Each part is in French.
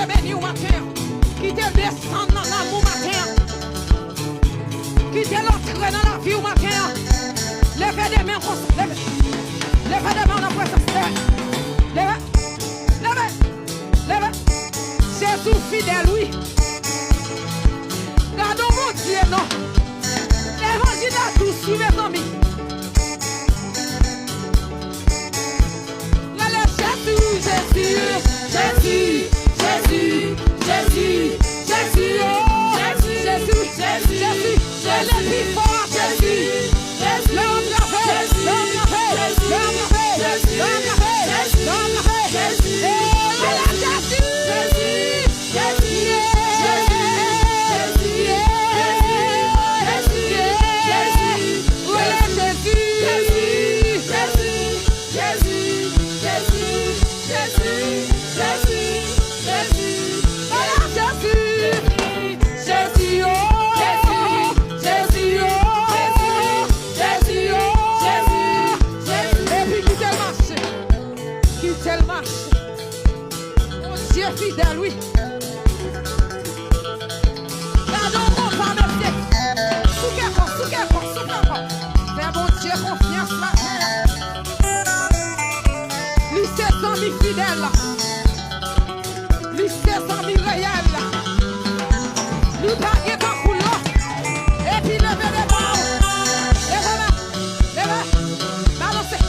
béni au matin. Qui te descend dans l'amour matin. Qui te l'entraîne dans la vie au matin. Levez des mains comme ça. Levez des mains dans la présence. Levez. Jésus fidèle, oui. Gardons mon Dieu, non. L'évangile a tout sur mes amis. Fidèle, oui. Gardons mon pas de pied. Sous fais mon Dieu confiance maintenant. Lui ses amis fidèles. Lui ses amis réels. Lui baguer dans le couloir. Et puis lever les bras. Levez. Balancez.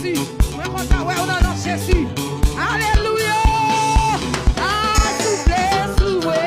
Jésus. Moi, quand ça, ouais, on a dans Jésus. Alléluia. Ah, soufflez, soufflez.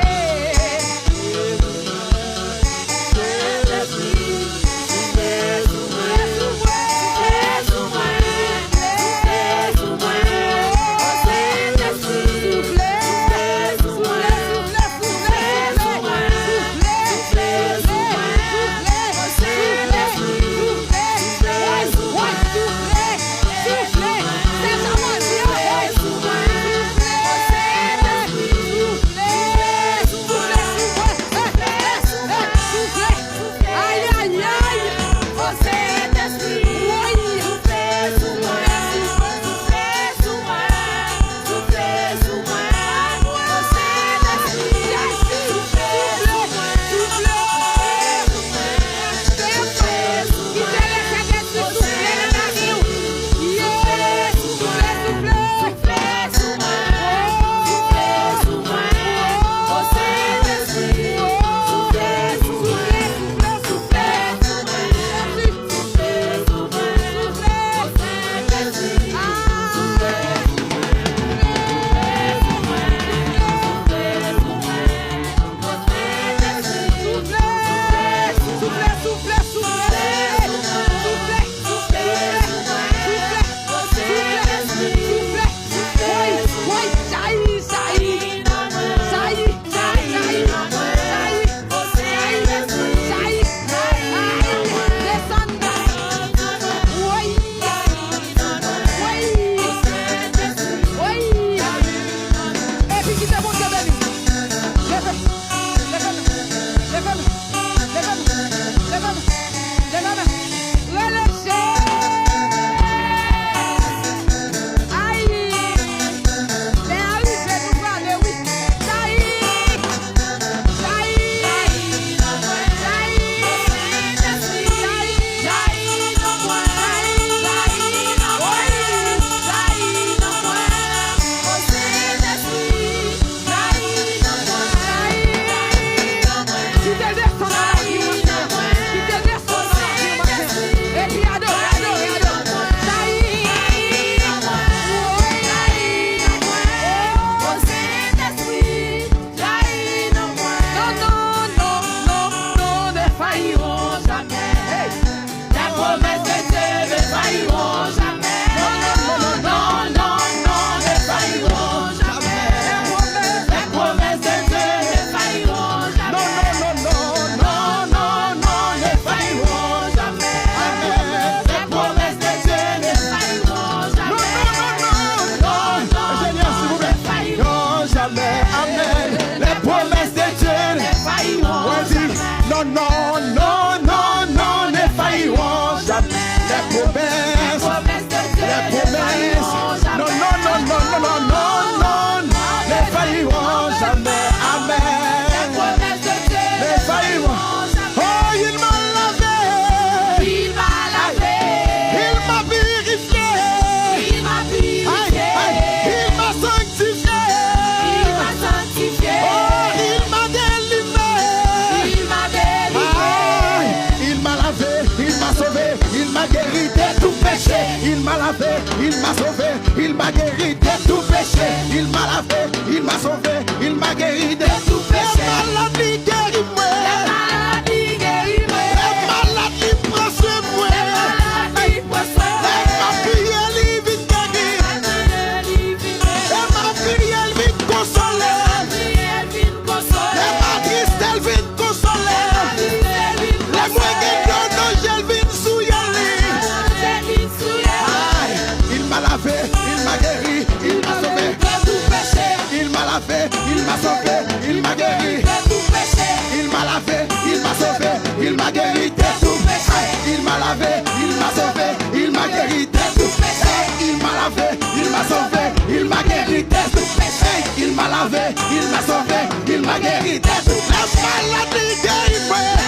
Il m'a lavé, il m'a sauvé, il m'a guéri de tout péché. Il m'a lavé, il m'a sauvé, il m'a guéri de tout péché. La maladie guérit-moi, la maladie guérit-moi, la maladie prend soin de moi, la maladie prend soin de moi. Ma prière lui vite guérie, et ma prière vite consolée, et ma triste elle vite consolée. Les moyens de nos gels vite souillés. Il m'a lavé, il m'a guéri, il m'a sauvé de tout péché. Il m'a lavé, il m'a sauvé, il m'a guéri de tout péché. Il m'a lavé, il m'a sauvé, il m'a guéri de tout péché. Il m'a lavé, il m'a sauvé, il m'a guéri de tout péché. Il m'a lavé, il m'a sauvé, il m'a guéri de tout péché. Il m'a lavé, il m'a sauvé, il m'a guéri de tout péché. La maladie guérit.